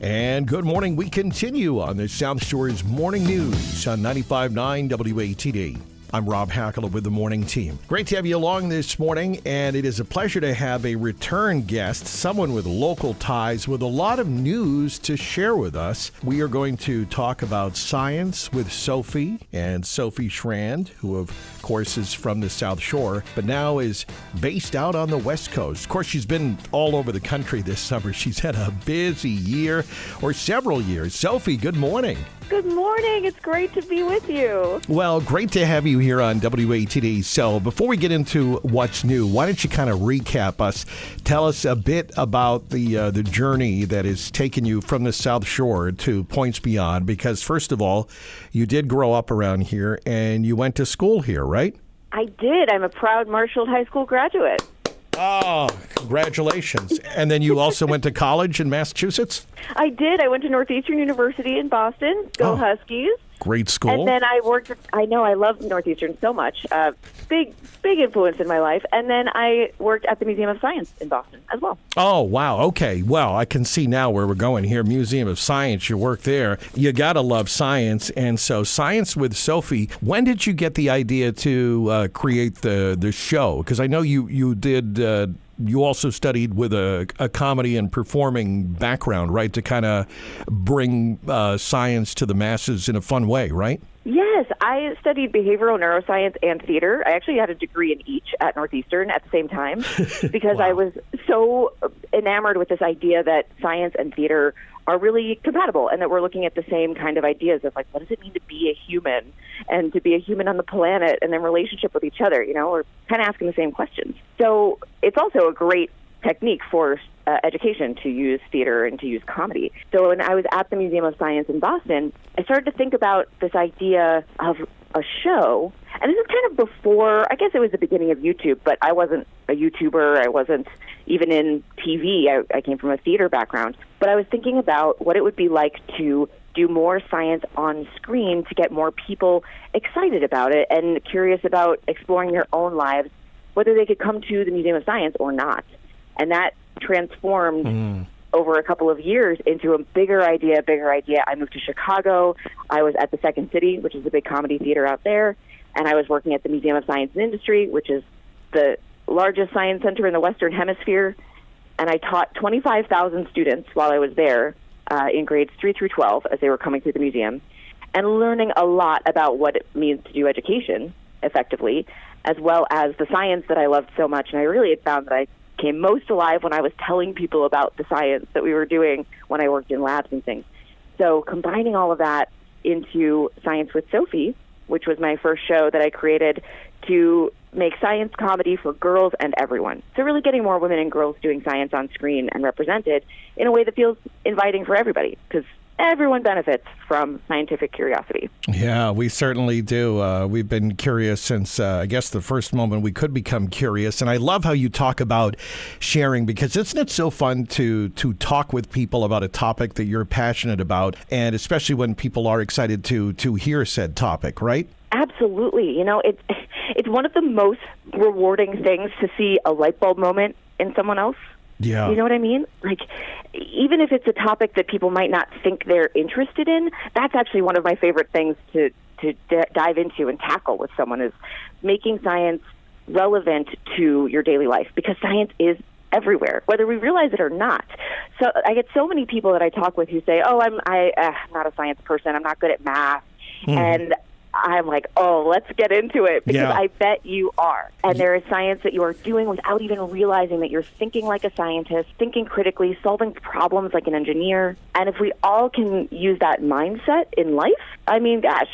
And good morning. We continue on the South Shore's Morning News on 95.9 WATD. I'm Rob Hakala with the morning team. Great to have you along this morning, and it is a pleasure to have a return guest, someone with local ties with a lot of news to share with us. We are going to talk about science with Sophie and Sophie Shrand, who of course is from the South Shore, but now is based out on the West Coast. Of course, she's been all over the country this summer. She's had a busy year or several years. Sophie, good morning. Good morning. It's great to be with you. Well, great to have you here on WATD. So before we get into what's new, why don't you kind of recap us? Tell us a bit about the journey that has taken you from the South Shore to points beyond. Because first of all, you did grow up around here and you went to school here, right? I did. I'm a proud Marshfield High School graduate. Oh, congratulations. And then you also went to college in Massachusetts? I did. I went to Northeastern University in Boston. Go Huskies. Great school. And then I worked, I love Northeastern so much. Big influence in my life. And then I worked at the Museum of Science in Boston as well. Oh, wow. Okay. Well, I can see now where we're going here. Museum of Science, you work there. You got to love science. And so Science with Sophie, when did you get the idea to create the show? Because I know you did... You also studied with a comedy and performing background, right, to kind of bring science to the masses in a fun way, right? Yes, I studied behavioral neuroscience and theater. I actually had a degree in each at Northeastern at the same time because Wow. I was so enamored with this idea that science and theater are really compatible and that we're looking at the same kind of ideas of, like, what does it mean to be a human and to be a human on the planet and then relationship with each other, we're kind of asking the same questions. So it's also a great technique for education to use theater and to use comedy. So when I was at the Museum of Science in Boston, I started to think about this idea of a show. And this is kind of before, I guess it was the beginning of YouTube, but I wasn't a YouTuber. I wasn't even in TV. I came from a theater background. But I was thinking about what it would be like to do more science on screen to get more people excited about it and curious about exploring their own lives, whether they could come to the Museum of Science or not. And that transformed over a couple of years into a bigger idea. I moved to Chicago. I was at the Second City, which is a big comedy theater out there. And I was working at the Museum of Science and Industry, which is the largest science center in the Western Hemisphere. And I taught 25,000 students while I was there in grades 3 through 12 as they were coming through the museum and learning a lot about what it means to do education effectively, as well as the science that I loved so much. And I really had found that I came most alive when I was telling people about the science that we were doing when I worked in labs and things. So combining all of that into Science with Sophie, which was my first show that I created to make science comedy for girls and everyone. So really getting more women and girls doing science on screen and represented in a way that feels inviting for everybody, because everyone benefits from scientific curiosity. Yeah, we certainly do. We've been curious since, I guess, the first moment we could become curious. And I love how you talk about sharing, because isn't it so fun to talk with people about a topic that you're passionate about, and especially when people are excited to hear said topic, right? Absolutely. It's one of the most rewarding things to see a light bulb moment in someone else. Yeah. You know what I mean? Like, even if it's a topic that people might not think they're interested in, that's actually one of my favorite things to dive into and tackle with someone, is making science relevant to your daily life, because science is everywhere, whether we realize it or not. So I get so many people that I talk with who say, I'm not a science person, I'm not good at math. And I'm like, let's get into it, because I bet you are. And there is science that you are doing without even realizing that you're thinking like a scientist, thinking critically, solving problems like an engineer. And if we all can use that mindset in life, I mean, gosh,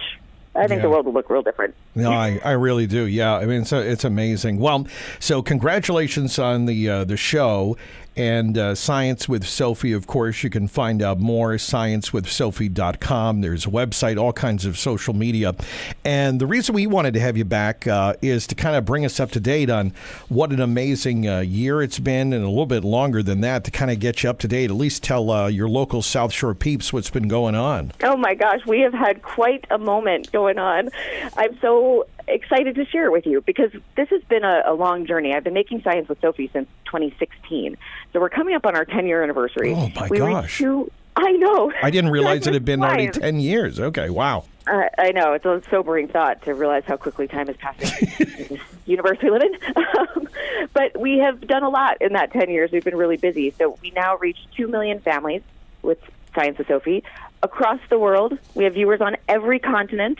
I think the world will look real different. No, I really do. Yeah, I mean, it's amazing. Well, so congratulations on the show. And Science with Sophie, of course, you can find out more, sciencewithsophie.com. There's a website, all kinds of social media. And the reason we wanted to have you back is to kind of bring us up to date on what an amazing year it's been, and a little bit longer than that, to kind of get you up to date, at least tell your local South Shore peeps what's been going on. Oh, my gosh, we have had quite a moment going on. I'm so excited to share it with you, because this has been a long journey. I've been making Science with Sophie since 2016. So we're coming up on our 10-year anniversary. Oh, my gosh. I know. I didn't realize it had been already Fine. 10 years. Okay, wow. I know. It's a sobering thought to realize how quickly time is passing in this universe we live in. But we have done a lot in that 10 years. We've been really busy. So we now reach 2 million families with Science with Sophie across the world. We have viewers on every continent.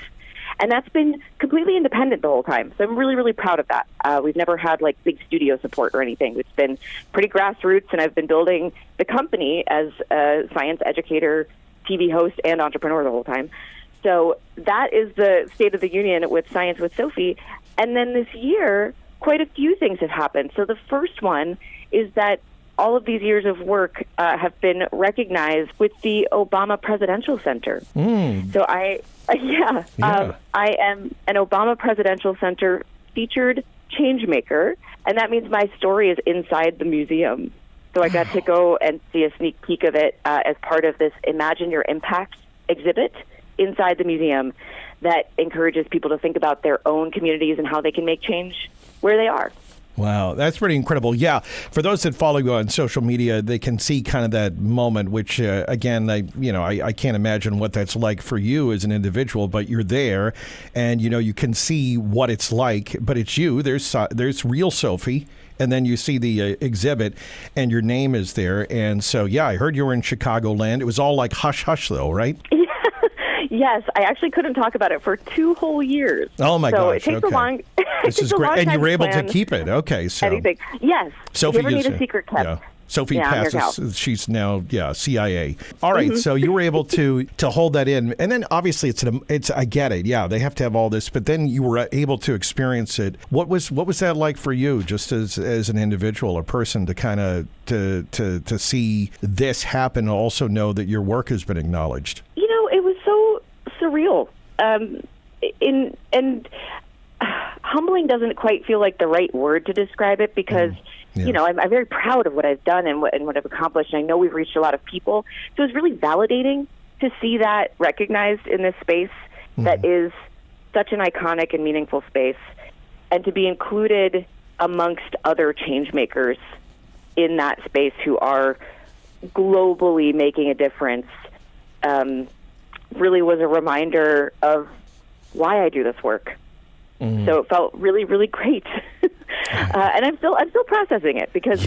And that's been completely independent the whole time. So I'm really, really proud of that. We've never had like big studio support or anything. It's been pretty grassroots, and I've been building the company as a science educator, TV host, and entrepreneur the whole time. So that is the state of the union with Science with Sophie. And then this year, quite a few things have happened. So the first one is that all of these years of work have been recognized with the Obama Presidential Center. So I am an Obama Presidential Center featured changemaker, and that means my story is inside the museum. So I got to go and see a sneak peek of it as part of this Imagine Your Impact exhibit inside the museum that encourages people to think about their own communities and how they can make change where they are. Wow, that's pretty incredible. Yeah, for those that follow you on social media, they can see kind of that moment, which, again, I can't imagine what that's like for you as an individual, but you're there, and, you can see what it's like, but it's you. There's real Sophie, and then you see the exhibit, and your name is there. And so, yeah, I heard you were in Chicagoland. It was all like hush-hush, though, right? Yes, I actually couldn't talk about it for 2 whole years. Oh, my gosh. So it takes a long This is great. And you were able to keep it. Okay. So anything. Yes. Sophie, you ever need a secret kept? Yeah. Sophie passes. She's now, CIA. All right. So you were able to hold that in. And then obviously it's I get it. Yeah, they have to have all this. But then you were able to experience it. What was that like for you, just as an individual, a person, to kind of to see this happen, and also know that your work has been acknowledged? It was so surreal. Humbling doesn't quite feel like the right word to describe it, because I'm very proud of what I've done and what I've accomplished, and I know we've reached a lot of people. So it's really validating to see that recognized in this space that is such an iconic and meaningful space, and to be included amongst other change makers in that space who are globally making a difference. Really was a reminder of why I do this work. So it felt really, really great, and I'm still processing it, because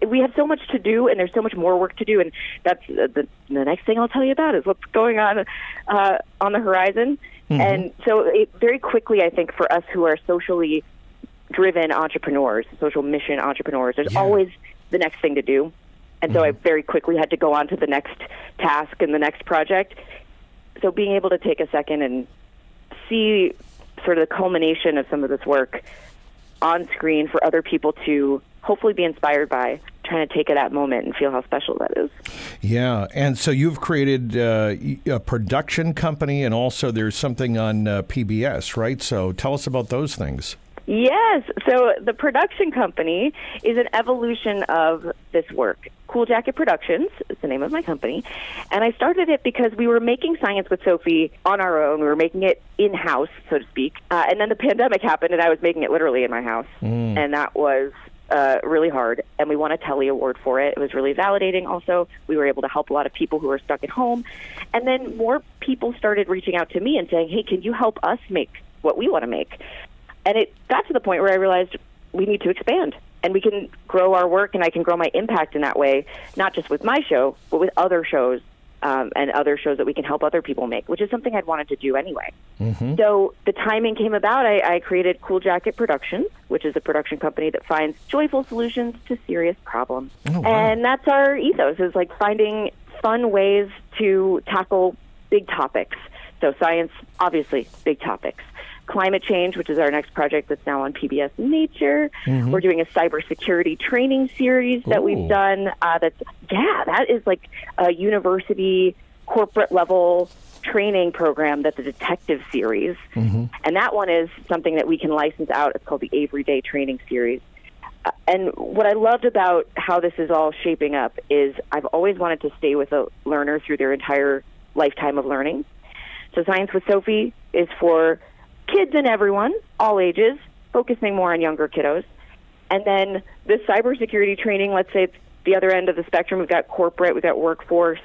we have so much to do, and there's so much more work to do, and that's the next thing I'll tell you about is what's going on the horizon. And so very quickly, I think for us who are socially driven entrepreneurs, social mission entrepreneurs, there's always the next thing to do. And so I very quickly had to go on to the next task and the next project. So being able to take a second and see sort of the culmination of some of this work on screen for other people to hopefully be inspired by, trying to take that moment and feel how special that is. Yeah, and so you've created a production company, and also there's something on PBS, right? So tell us about those things. Yes. So the production company is an evolution of this work. Cool Jacket Productions is the name of my company. And I started it because we were making Science with Sophie on our own. We were making it in-house, so to speak. And then the pandemic happened, and I was making it literally in my house. And that was really hard. And we won a Telly Award for it. It was really validating also. We were able to help a lot of people who were stuck at home. And then more people started reaching out to me and saying, hey, can you help us make what we want to make? And it got to the point where I realized we need to expand, and we can grow our work, and I can grow my impact in that way, not just with my show, but with other shows and other shows that we can help other people make, which is something I'd wanted to do anyway. So the timing came about. I created Cool Jacket Productions, which is a production company that finds joyful solutions to serious problems. Oh, wow. And that's our ethos, is like finding fun ways to tackle big topics. So science, obviously, big topics. Climate change, which is our next project that's now on PBS Nature. We're doing a cybersecurity training series that we've done. That is like a university corporate level training program that's a detective series. And that one is something that we can license out. It's called the Everyday Training Series. And what I loved about how this is all shaping up is I've always wanted to stay with a learner through their entire lifetime of learning. So Science with Sophie is for kids and everyone, all ages, focusing more on younger kiddos. And then the cybersecurity training, let's say it's the other end of the spectrum, we've got corporate, we've got workforce,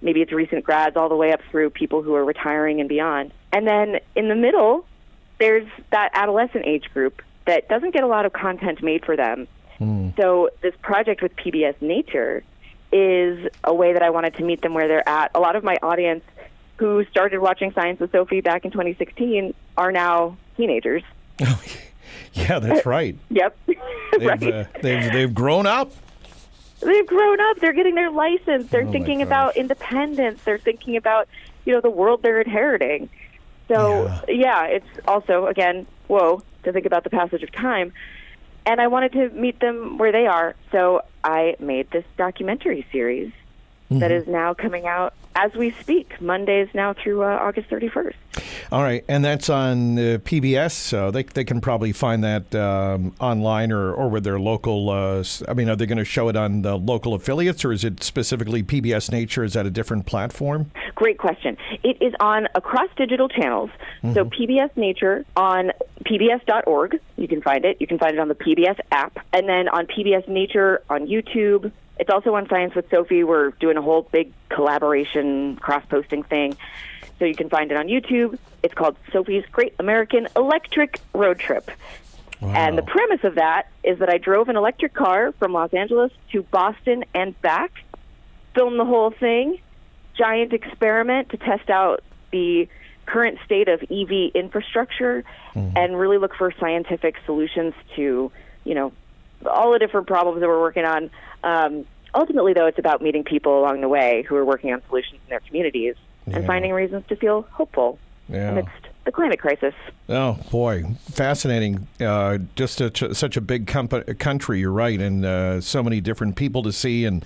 maybe it's recent grads all the way up through people who are retiring and beyond. And then in the middle, there's that adolescent age group that doesn't get a lot of content made for them. So this project with PBS Nature is a way that I wanted to meet them where they're at. A lot of my audience who started watching Science with Sophie back in 2016 are now teenagers. Oh, yeah, that's right. Yep. They've grown up. They've grown up. They're getting their license. They're thinking about independence. They're thinking about, the world they're inheriting. So, it's also, again, whoa, to think about the passage of time. And I wanted to meet them where they are. So I made this documentary series that is now coming out as we speak, Mondays now through August 31st. All right, and that's on PBS, so they can probably find that online or with their local, are they going to show it on the local affiliates, or is it specifically PBS Nature? Is that a different platform? Great question. It is on across digital channels, so PBS Nature on pbs.org, you can find it. You can find it on the PBS app, and then on PBS Nature on YouTube. It's also on Science with Sophie. We're doing a whole big collaboration, cross-posting thing. So you can find it on YouTube. It's called Sophie's Great American Electric Road Trip. Wow. And the premise of that is that I drove an electric car from Los Angeles to Boston and back, filmed the whole thing, giant experiment to test out the current state of EV infrastructure and really look for scientific solutions to, all the different problems that we're working on. Ultimately, though, it's about meeting people along the way who are working on solutions in their communities and finding reasons to feel hopeful amidst the climate crisis. Oh, boy. Fascinating. Such a big country, you're right, and so many different people to see and,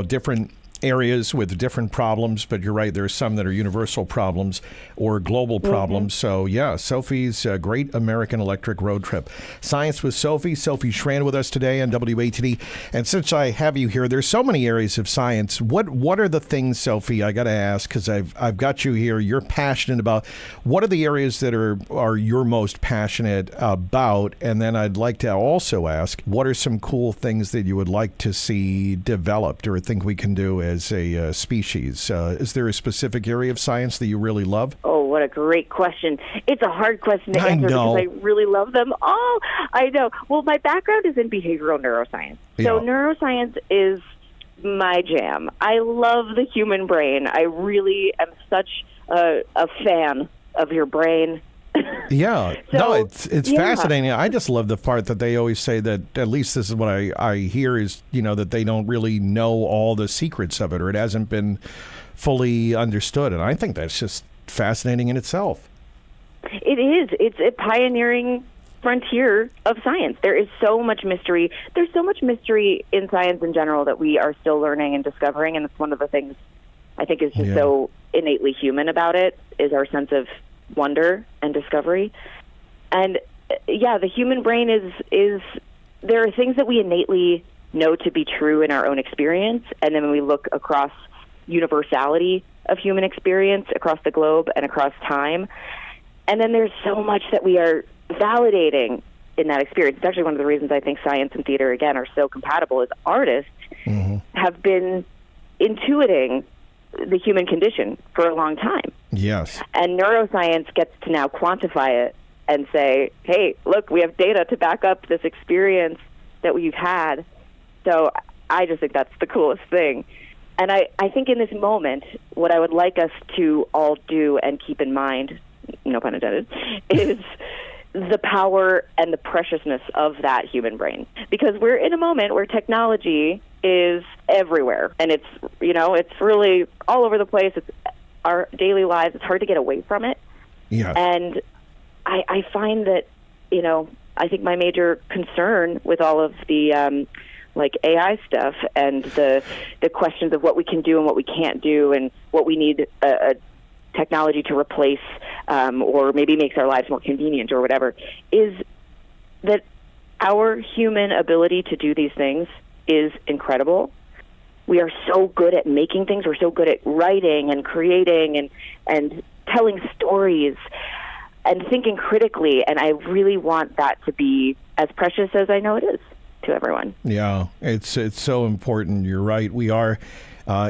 different areas with different problems, but you're right, there are some that are universal problems or global problems. So, Sophie's Great American Electric Road Trip. Science with Sophie Shrand with us today on WATD. And since I have you here, there's so many areas of science. What are the things, Sophie, I got to ask, because I've got you here, you're passionate about. What are the areas that are you're most passionate about? And then I'd like to also ask, what are some cool things that you would like to see developed or think we can do as a species? Is there a specific area of science that you really love? Oh, what a great question. It's a hard question to answer because I really love them all. I know. Well, my background is in behavioral neuroscience. So neuroscience is my jam. I love the human brain. I really am such a fan of your brain. It's fascinating. I just love the part that they always say that, at least this is what I hear, is that they don't really know all the secrets of it, or it hasn't been fully understood, and I think that's just fascinating in itself. It is. It's a pioneering frontier of science. There is so much mystery. There's so much mystery in science in general that we are still learning and discovering, and it's one of the things I think is just so innately human about it, is our sense of wonder and discovery. And the human brain is there are things that we innately know to be true in our own experience, and then when we look across universality of human experience across the globe and across time, and then there's so much that we are validating in that experience. It's actually one of the reasons I think science and theater, again, are so compatible, is artists have been intuiting the human condition for a long time. Yes. And neuroscience gets to now quantify it and say, hey, look, we have data to back up this experience that we've had. So I just think that's the coolest thing. And I think in this moment, what I would like us to all do and keep in mind, no pun intended, is the power and the preciousness of that human brain. Because we're in a moment where technology is everywhere, and it's really all over the place. It's our daily lives. It's hard to get away from it. Yes. And I find that, I think my major concern with all of the AI stuff and the questions of what we can do and what we can't do and what we need a technology to replace or maybe makes our lives more convenient or whatever, is that our human ability to do these things is incredible. We are so good at making things. We're so good at writing and creating and telling stories and thinking critically. And I really want that to be as precious as I know it is. to everyone. Yeah, it's so important. You're right. We are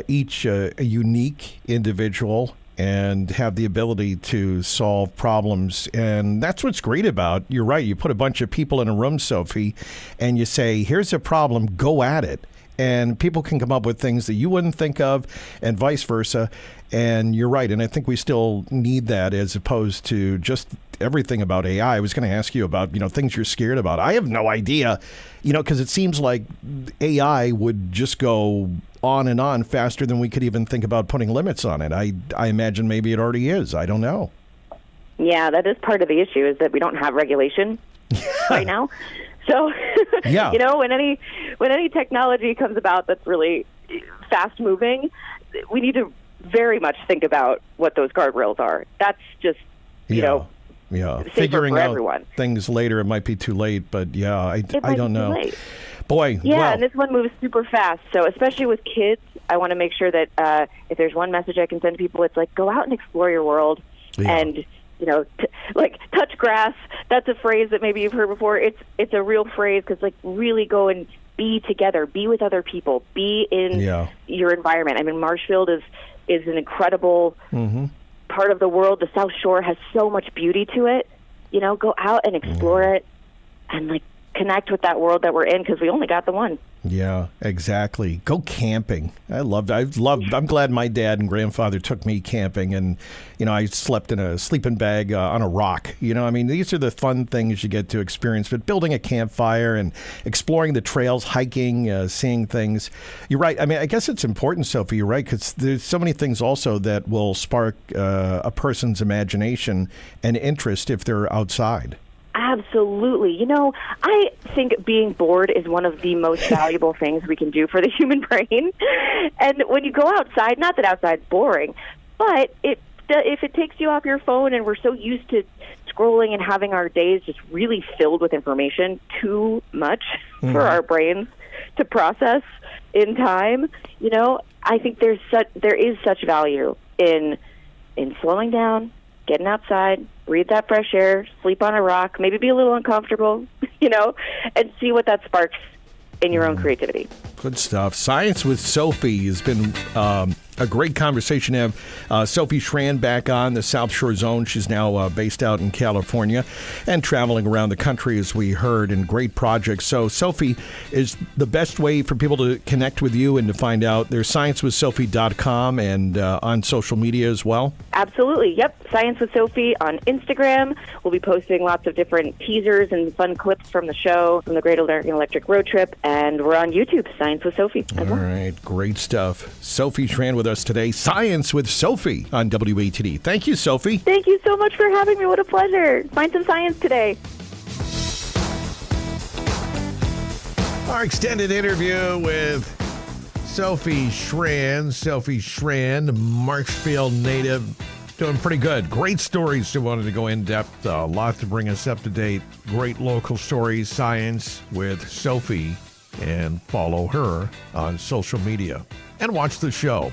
each a unique individual and have the ability to solve problems. And that's what's great about, you're right, you put a bunch of people in a room, Sophie, and you say, here's a problem, go at it. And people can come up with things that you wouldn't think of and vice versa. And you're right. And I think we still need that as opposed to just everything about AI. I was going to ask you about, things you're scared about. I have no idea, because it seems like AI would just go on and on faster than we could even think about putting limits on it. I imagine maybe it already is. I don't know. Yeah, that is part of the issue, is that we don't have regulation right now. So, yeah. When any technology comes about that's really fast moving, we need to very much think about what those guardrails are. That's just, safer figuring for out everyone. Things later, it might be too late, but I don't know. Too late. Boy, yeah, well. And this one moves super fast. So especially with kids, I want to make sure that if there's one message I can send to people, it's like, go out and explore your world and, touch grass. That's a phrase that maybe you've heard before. It's a real phrase because, really go and be together, be with other people, be in your environment. I mean, Marshfield is an incredible part of the world. The South Shore has so much beauty to it. Go out and explore it and, connect with that world that we're in because we only got the one. Yeah, exactly. Go camping. I'm glad my dad and grandfather took me camping, and I slept in a sleeping bag on a rock. These are the fun things you get to experience. But building a campfire and exploring the trails, hiking, seeing things. You're right. I guess it's important, Sophie. You're right, because there's so many things also that will spark a person's imagination and interest if they're outside. Absolutely. I think being bored is one of the most valuable things we can do for the human brain. And when you go outside, not that outside's boring, but if it takes you off your phone, and we're so used to scrolling and having our days just really filled with information, too much for our brains to process in time, I think there is such value in slowing down, getting outside, breathe that fresh air, sleep on a rock, maybe be a little uncomfortable, and see what that sparks in your own creativity. Good stuff. Science with Sophie has been a great conversation to have Sophie Shrand back on the South Shore Zone. She's now based out in California and traveling around the country, as we heard, in great projects. So, Sophie, is the best way for people to connect with you and to find out. There's sciencewithsophie.com and on social media as well? Absolutely. Yep. Science with Sophie on Instagram. We'll be posting lots of different teasers and fun clips from the show, from the Great American Electric Road Trip, and we're on YouTube, Science with Sophie. All right. Great stuff. Sophie Shrand with us today. Science with Sophie on WATD. Thank you, Sophie. Thank you so much for having me. What a pleasure. Find some science today. Our extended interview with Sophie Shrand. Sophie Shrand, Marshfield native, doing pretty good. Great stories. She wanted to go in depth. A lot to bring us up to date. Great local stories. Science with Sophie. And follow her on social media. And watch the show.